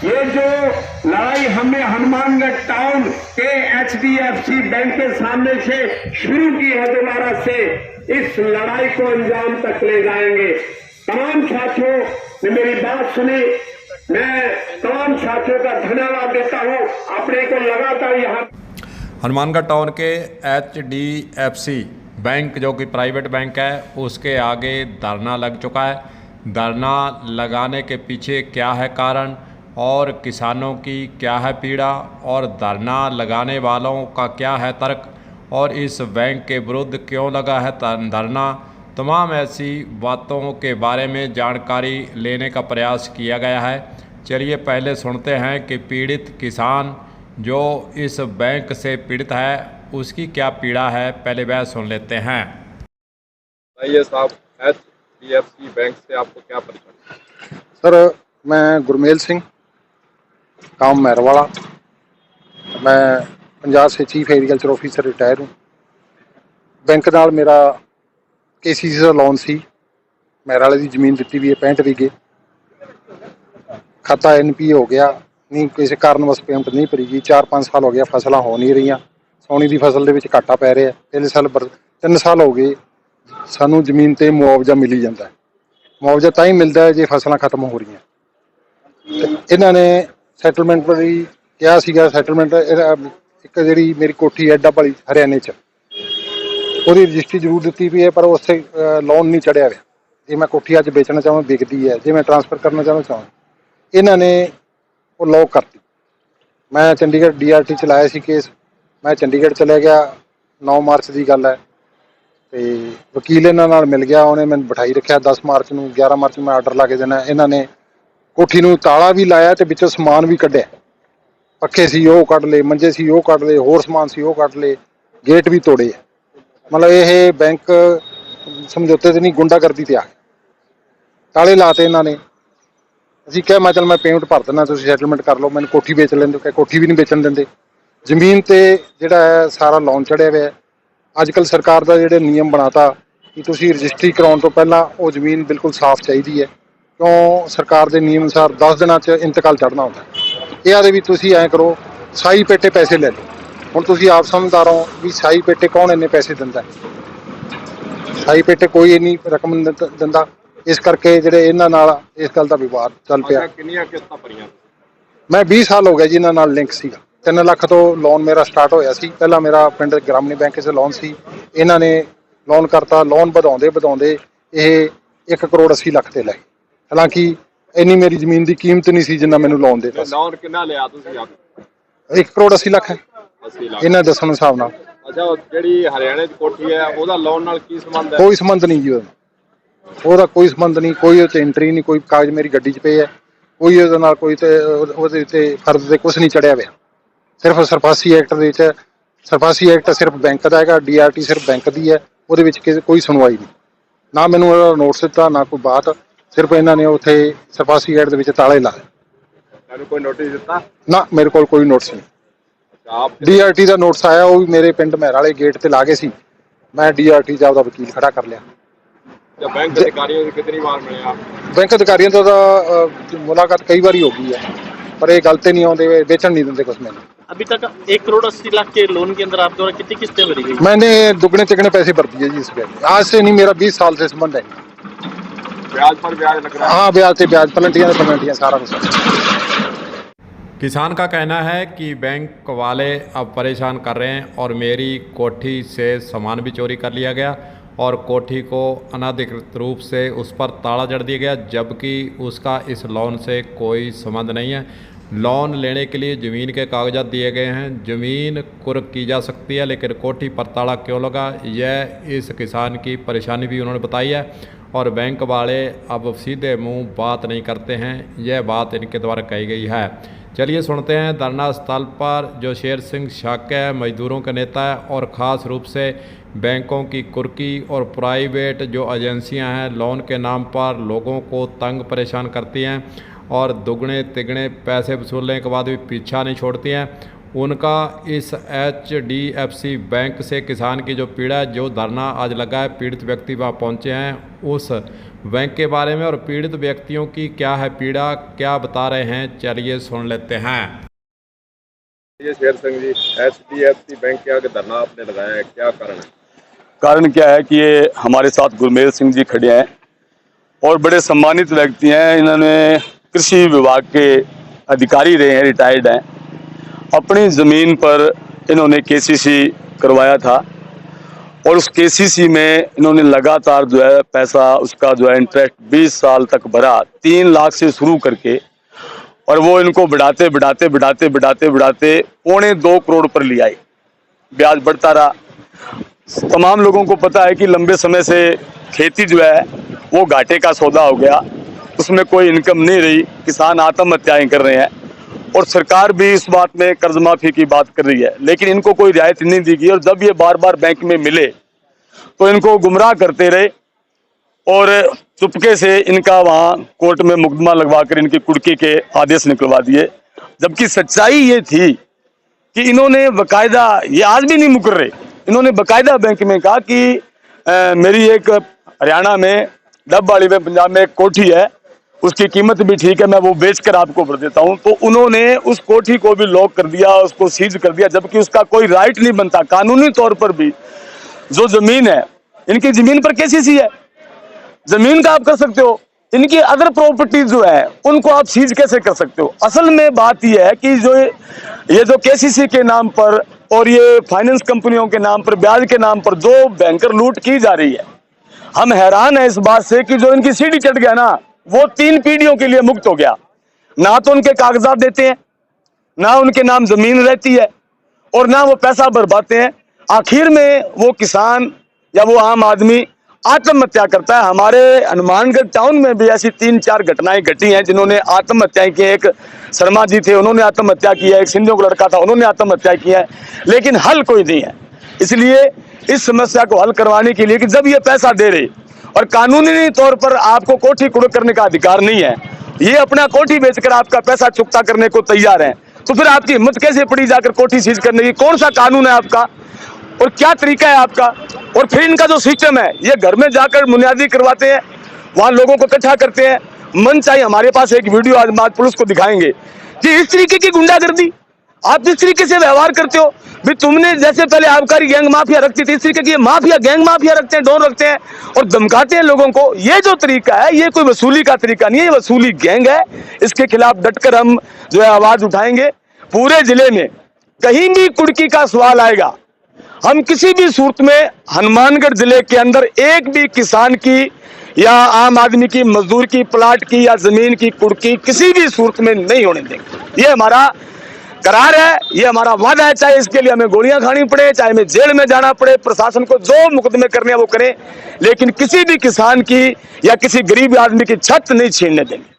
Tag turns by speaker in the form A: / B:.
A: ये जो लड़ाई हमने हनुमानगढ़ टाउन के HDFC बैंक के सामने से शुरू की है, दोबारा से इस लड़ाई को अंजाम तक ले जाएंगे। तमाम साथियों ने मेरी बात सुनी, मैं तमाम साथियों का धन्यवाद देता हूँ। अपने को लगातार यहाँ
B: हनुमानगढ़ टाउन के HDFC बैंक जो कि प्राइवेट बैंक है उसके आगे धरना लग चुका है। धरना लगाने के पीछे क्या है कारण और किसानों की क्या है पीड़ा और धरना लगाने वालों का क्या है तर्क और इस बैंक के विरुद्ध क्यों लगा है धरना, तमाम ऐसी बातों के बारे में जानकारी लेने का प्रयास किया गया है। चलिए पहले सुनते हैं कि पीड़ित किसान जो इस बैंक से पीड़ित है उसकी क्या पीड़ा है, पहले वह सुन लेते हैं।
C: ये साहब HDFC बैंक से आपको क्या परेशानी?
D: सर मैं गुरमेल सिंह, काम महरवाला, मैं पंजाब से चीफ एग्रीकल्चर ऑफिसर रिटायर हूँ। बैंक नाल मेरा KCC का लोन सी, महराले की जमीन दी भी है 65 बीघे, खाता NPA हो गया, नहीं किसी कारणवश पेमेंट नहीं भरी गई। 4-5 साल हो गया, फसलां हो नहीं रही, सोनी की फसल के घाटा पै रहा है। पिछले साल 3 साल हो गए सानू जमीन ते मुआवजा मिली जाता है। मुआवजा तां ही मिलता है जे फसलां खत्म हो रही हैं। इन्होंने सैटलमेंट भी क्या सीगा, सैटलमेंट एक जी मेरी कोठी एडा भली हरियाणे ਉਹਦੀ रजिस्ट्री जरूर दी भी है पर उससे लोन नहीं चढ़िया हुआ। जे मैं कोठी अज बेचना चाहूँ बिकती है, जे मैं ट्रांसफर करना चाहूँ इन्होंने वो लॉक करती। मैं चंडीगढ़ DRT चलाया सी केस, मैं चंडीगढ़ चले गया, 9 मार्च की गल है, तो वकील इन्हों नाल मिल गया, उन्हें मैंने बिठाई रखा 10 मार्च को, 11 मार्च में आर्डर ला के देना। इन्होंने कोठी नूं ताला भी लाया तो विचों समान भी कढ़िया, पक्खे सी वो कढ़ ले, मंजे सी वो कढ़ ले, होर समान सी वो कढ़ ले, गेट भी तोड़े। मतलब ये बैंक समझौते तो नहीं, गुंडागर्दी ते आ गए, ताले लाते इन्होंने। असीं कहा मैं चल मैं पेमेंट भर देना, तुसीं सैटलमेंट कर लो, मैंने कोठी बेच लेंदे, कहा कोठी भी नहीं बेचण देंदे। जमीन ते जिहड़ा है सारा लोन चढ़िया हुआ है। अजकल सरकार का जिहड़े नियम बनाता कि तुसीं रजिस्ट्री कराउण तो पहला वो जमीन बिल्कुल साफ चाहिए है, क्यों सरकार के नियम अनुसार 10 दिनों इंतकाल चढ़ना होता है। ये आदे भी तुसीं ऐ करो साई पेटे पैसे ले लो। हुण तुसीं आप समझदार हो भी साई पेटे कौन इन्ने पैसे दिंदा है, साई पेटे कोई इन्नी रकम नहीं दिंदा। इस करके जिहड़े इन्हां नाल इस गल का विवाद चल पिया।
C: कितनियां किस्तां भरीਆਂ?
D: मैं 20 साल हो गए जी इन्हां नाल लिंक सीगा। 3 लाख तो लोन मेरा स्टार्ट होया सी। पहला मेरा पिंड ग्रामीण बैंक से लोन सी, इन्हां ने लोन करता, लोन ਵਧਾਉਂਦੇ ਵਧਾਉਂਦੇ ਇਹ 1 ਕਰੋੜ 80 ਲੱਖ ਤੇ ਲੈ। हालांकि इन्नी मेरी जमीन की कीमत नहीं सी जिन्ना मैनू लोन देता।
C: ਲੋਨ ਕਿੰਨਾ ਲਿਆ ਤੁਸੀਂ ਆਪ?
D: 1 ਕਰੋੜ 80 ਲੱਖ है
C: 80 ਲੱਖ।
D: इन्हें दसन हिसाब नाल।
C: ਅੱਛਾ, ਜਿਹੜੀ ਹਰਿਆਣੇ ਦੀ ਕੋਠੀ ਹੈ ਉਹਦਾ ਲੋਨ ਨਾਲ ਕੀ ਸੰਬੰਧ ਹੈ?
D: कोई संबंध नहीं जी ਉਹਦਾ कोई संबंध नहीं, कोई ਉਹ 'ਚ एंट्री नहीं, कोई कागज मेरी गड्डी 'ਚ पे है, कोई ਉਹਦੇ ਨਾਲ कोई ਤੇ ਉਹਦੇ ਉੱਤੇ ਫਰਜ਼ ਤੇ ਕੁਝ ਨਹੀਂ ਚੜਿਆ ਹੋਇਆ। सिर्फ सरफासी एक्ट ਦੇ ਵਿੱਚ सरफासी एक्ट सिर्फ बैंक का है, DRT सिर्फ बैंक की है, ਉਹਦੇ ਵਿੱਚ कोई सुनवाई नहीं, ना मैनू नोटिस दिता ना कोई बात। सिर्फ इन्होंने उत्थे सरफासी एक्ट ਦੇ ਵਿੱਚ ताले लाए।
C: ਤੁਹਾਨੂੰ ਕੋਈ ਨੋਟਿਸ ਦਿੱਤਾ?
D: ना मेरे को कोई नोटिस नहीं।
C: ਆਪ
D: DRT का नोटिस आया, वो भी मेरे पिंड महराले गेट ते ला गए सी। मैं DRT का आपका वकील खड़ा कर लिया।
C: ਜਾਂ ਬੈਂਕ ਅਧਿਕਾਰੀਆਂ से कितनी बार मिले आप?
D: बैंक अधिकारियों तो मुलाकात कई बार हो गई है, पर ये गलते नहीं आते, बेचन नहीं देते कुछ मैंने।
E: अभी तक 1 करोड़ 80 लाख के लोन के अंदर आप द्वारा कितनी किस्तें भरी गई?
D: मैंने दुगने तिगने पैसे भर दिए जी इस बैंक। आज से नहीं, मेरा 20 साल से संबंध है।
C: ब्याज पर ब्याज लग रहा है?
D: हाँ, ब्याज से ब्याज, पेनल्टियाँ सारा कुछ।
B: किसान का कहना है कि बैंक वाले अब परेशान कर रहे हैं और मेरी कोठी से सामान भी चोरी कर लिया गया और कोठी को अनाधिकृत रूप से उस पर ताला जड़ दिया गया, जबकि उसका इस लोन से कोई संबंध नहीं है। लोन लेने के लिए ज़मीन के कागजात दिए गए हैं, ज़मीन कुर्क की जा सकती है, लेकिन कोठी पर ताला क्यों लगा, यह इस किसान की परेशानी भी उन्होंने बताई है। और बैंक वाले अब सीधे मुंह बात नहीं करते हैं, यह बात इनके द्वारा कही गई है। चलिए सुनते हैं धरना स्थल पर जो शेर सिंह शाक्य है, मजदूरों का नेता है और ख़ास रूप से बैंकों की कुर्की और प्राइवेट जो एजेंसियां हैं लोन के नाम पर लोगों को तंग परेशान करती हैं और दुगने तिगने पैसे वसूलने के बाद भी पीछा नहीं छोड़ती हैं। उनका इस HDFC बैंक से किसान की जो पीड़ा है, जो धरना आज लगा है, पीड़ित व्यक्ति वहाँ पहुँचे हैं, उस बैंक के बारे में और पीड़ित व्यक्तियों की क्या है पीड़ा, क्या बता रहे हैं, चलिए सुन लेते हैं।
C: ये शेर सिंह जी, HDFC बैंक के आगे धरना आपने लगाया है, क्या कारण है?
F: कारण क्या है कि ये हमारे साथ गुरमेल सिंह जी खड़े हैं और बड़े सम्मानित व्यक्ति हैं। इन्होंने कृषि विभाग के अधिकारी रहे हैं, रिटायर्ड हैं। अपनी ज़मीन पर इन्होंने KCC करवाया था और उस KCC में इन्होंने लगातार जो है पैसा, उसका जो है इंटरेस्ट 20 साल तक भरा, 3 लाख से शुरू करके, और वो इनको बढ़ाते पौने 2 करोड़ पर लिया है। ब्याज बढ़ता रहा। तमाम लोगों को पता है कि लंबे समय से खेती जो है वो घाटे का सौदा हो गया, उसमें कोई इनकम नहीं रही, किसान आत्महत्याएं कर रहे हैं और सरकार भी इस बात में कर्ज माफी की बात कर रही है, लेकिन इनको कोई रियायत नहीं दी गई। और जब ये बार बार बैंक में मिले तो इनको गुमराह करते रहे और चुपके से इनका वहाँ कोर्ट में मुकदमा लगवाकर इनकी कुर्की के आदेश निकलवा दिए। जबकि सच्चाई ये थी कि इन्होंने बकायदा, ये आज भी नहीं मुकर रहे, इन्होंने बकायदा बैंक में कहा कि मेरी एक हरियाणा में डबवाली में पंजाब में एक कोठी है, उसकी कीमत भी ठीक है, मैं वो बेचकर आपको भर देता हूं। तो उन्होंने उस कोठी को भी लॉक कर दिया, उसको सीज कर दिया, जबकि उसका कोई राइट नहीं बनता। कानूनी तौर पर भी जो जमीन है, इनकी जमीन पर KCC है, जमीन का आप कर सकते हो, इनकी अदर प्रॉपर्टीज जो है उनको आप सीज कैसे कर सकते हो? असल में बात यह है कि ये जो KCC के नाम पर और ये फाइनेंस कंपनियों के नाम पर, ब्याज के नाम पर जो बैंकर लूट की जा रही है, हम हैरान है इस बात से कि जो इनकी सीढ़ी चढ़ गया ना, वो 3 पीढ़ियों के लिए मुक्त हो गया। ना तो उनके कागजात देते हैं, ना उनके नाम जमीन रहती है और ना वो पैसा बर्बादते हैं। आखिर में वो किसान या वो आम आदमी आत्महत्या करता है। हमारे हनुमानगढ़ टाउन में भी ऐसी 3-4 घटनाएं घटी हैं जिन्होंने आत्महत्या की। एक शर्मा जी थे, उन्होंने आत्महत्या की है, एक सिंधियों का लड़का था, उन्होंने आत्महत्या की है, लेकिन हल कोई नहीं है। इसलिए इस समस्या को हल करवाने के लिए कि जब ये पैसा दे रहे और कानूनी तौर पर आपको कोठी कुड़क करने का अधिकार नहीं है, ये अपना कोठी बेचकर आपका पैसा चुकता करने को तैयार है, तो फिर आपकी हिम्मत कैसे पड़ी जाकर कोठी सीज करने की? कौन सा कानून है आपका और क्या तरीका है आपका? और फिर इनका जो सिस्टम है, ये घर में जाकर बुनियादी करवाते हैं, वहां लोगों को इकट्ठा करते हैं। मन चाहिए, हमारे पास एक वीडियो आज पुलिस को दिखाएंगे कि इस तरीके की गुंडागर्दी आप जिस तरीके से व्यवहार करते हो, भी तुमने जैसे पहले आबकारी गैंग माफिया रखती थी, इस तरीके की माफिया गैंग माफिया रखते हैं, डॉन रखते हैं और धमकाते हैं लोगों को। ये जो तरीका है, ये कोई वसूली का तरीका नहीं है, ये वसूली गैंग है। इसके खिलाफ डटकर हम जो है आवाज उठाएंगे। पूरे जिले में कहीं भी कुर्की का सवाल आएगा, हम किसी भी सूरत में हनुमानगढ़ जिले के अंदर एक भी किसान की या आम आदमी की, मजदूर की, प्लाट की या जमीन की कुर्की किसी भी सूरत में नहीं होने देंगे। ये हमारा करार है, ये हमारा वादा है। चाहे इसके लिए हमें गोलियां खानी पड़े, चाहे हमें जेल में जाना पड़े, प्रशासन को जो मुकदमे करने हैं वो करें, लेकिन किसी भी किसान की या किसी गरीब आदमी की छत नहीं छीनने देंगे।